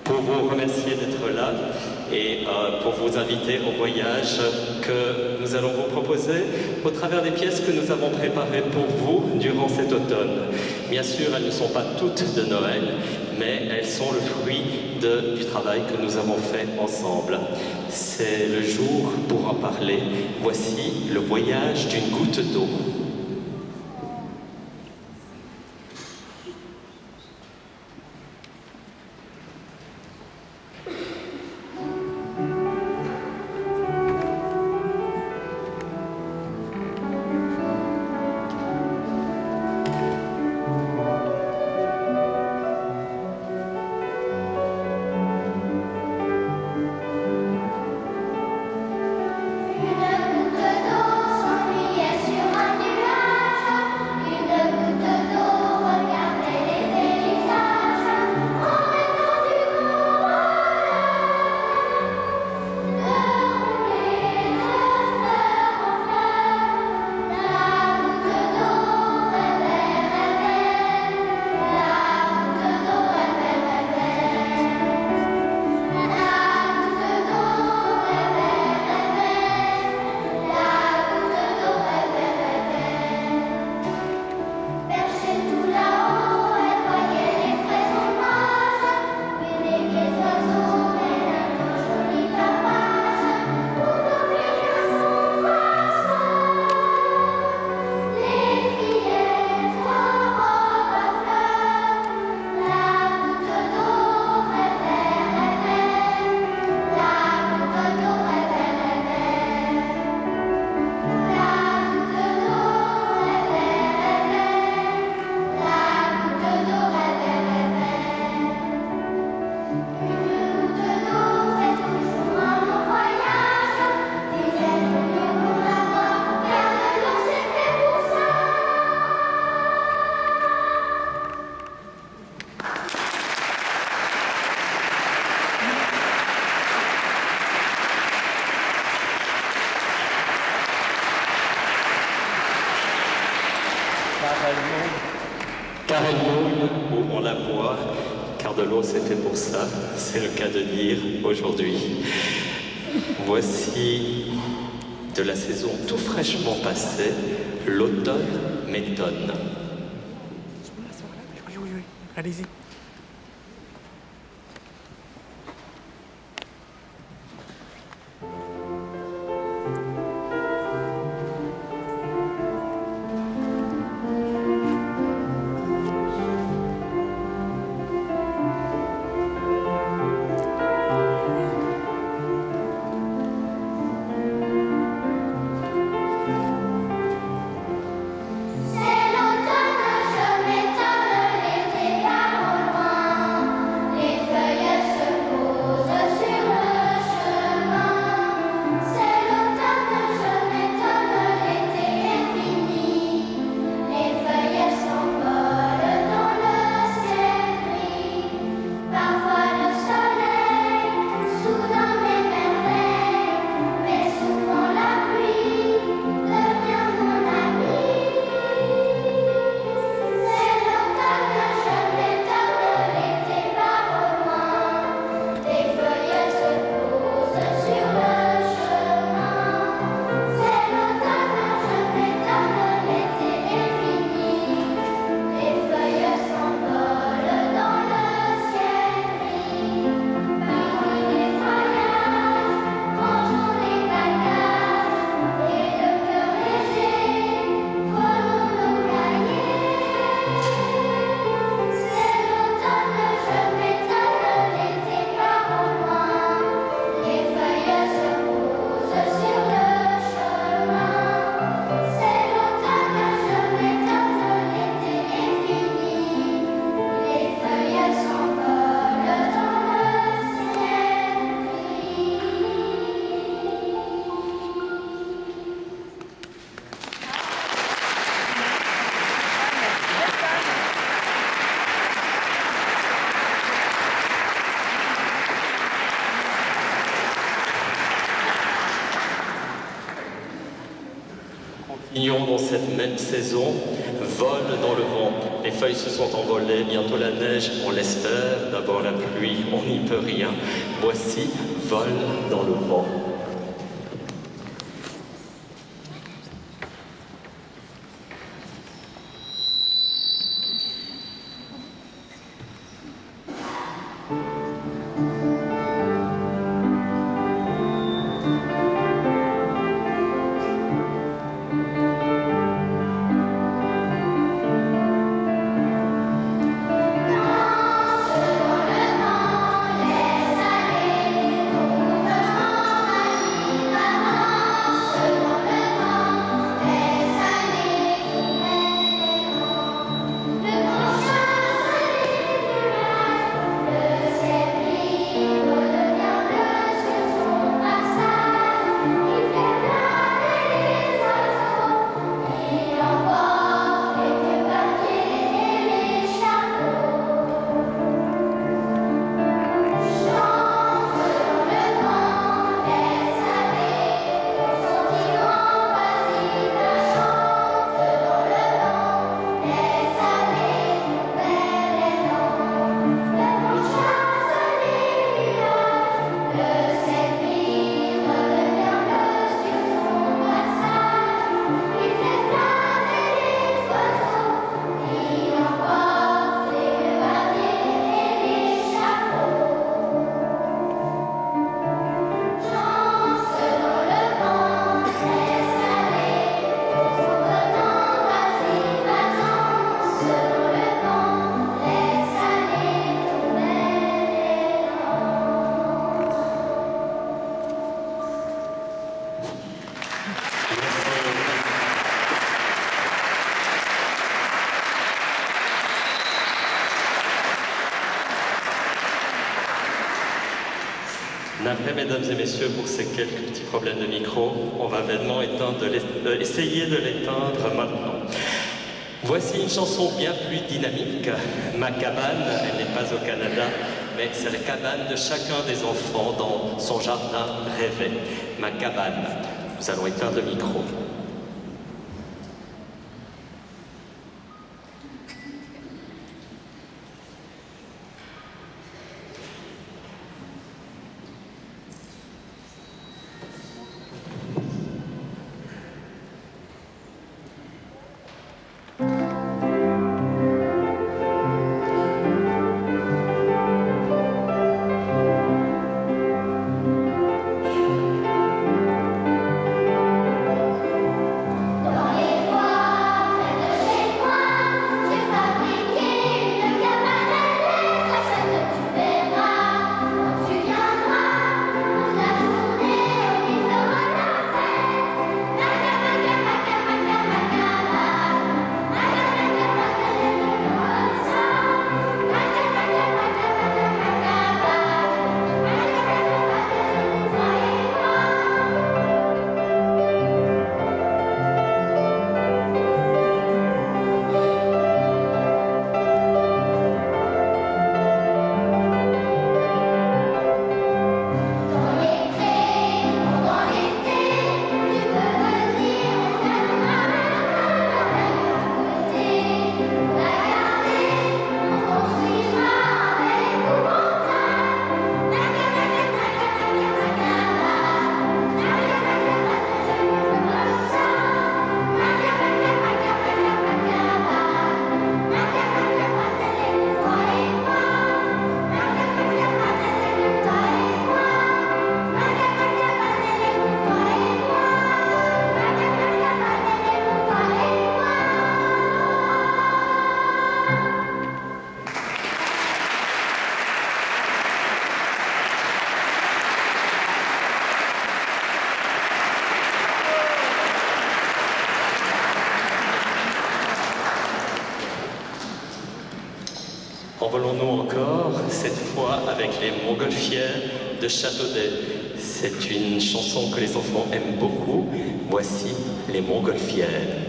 pour vous remercier d'être là et pour vous inviter au voyage que nous allons vous proposer au travers des pièces que nous avons préparées pour vous durant cet automne. Bien sûr, elles ne sont pas toutes de Noël, mais elles sont le fruit du travail que nous avons fait ensemble. C'est le jour pour en parler. Voici le voyage d'une goutte d'eau. Car elle mouille où on la boit, car de l'eau c'est fait pour ça, c'est le cas de dire aujourd'hui. Voici de la saison tout fraîchement passée, l'automne m'étonne. Oui, allez-y. Continuons dans cette même saison, Vol dans le vent, les feuilles se sont envolées, bientôt la neige, on l'espère, d'abord la pluie, on n'y peut rien. Voici, vole dans le vent. Navré, mesdames et messieurs, pour ces quelques petits problèmes de micro. On va vainement essayer de l'éteindre maintenant. Voici une chanson bien plus dynamique. Ma cabane, elle n'est pas au Canada, mais c'est la cabane de chacun des enfants dans son jardin rêvé. Ma cabane. Nous allons éteindre le micro. Envolons-nous encore, cette fois avec les Montgolfières de Châteaudet. C'est une chanson que les enfants aiment beaucoup. Voici les Montgolfières.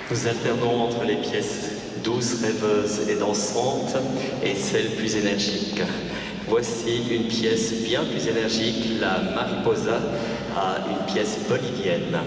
Nous alternons entre les pièces douces, rêveuses et dansantes et celles plus énergiques. Voici une pièce bien plus énergique, la Mariposa, une pièce bolivienne.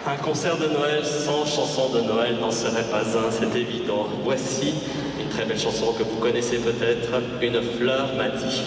Un concert de Noël sans chanson de Noël n'en serait pas un, c'est évident. Voici une très belle chanson que vous connaissez peut-être, Une fleur m'a dit.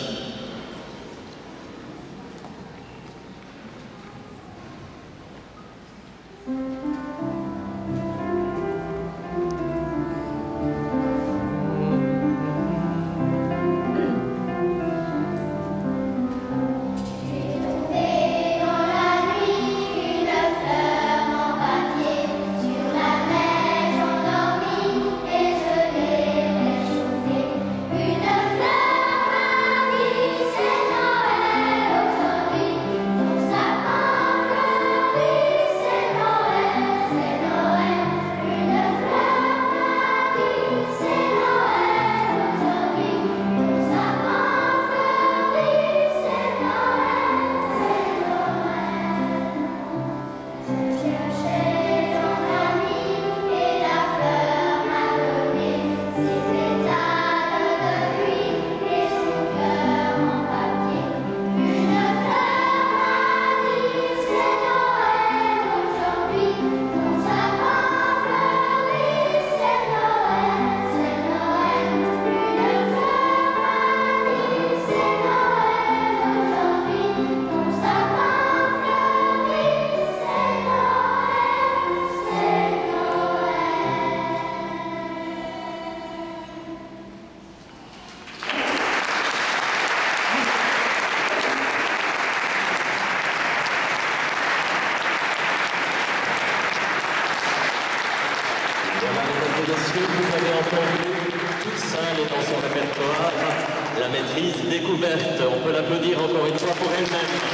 Vous avez entendu toute seule et dans son répertoire la maîtrise découverte. On peut l'applaudir encore une fois pour elle-même.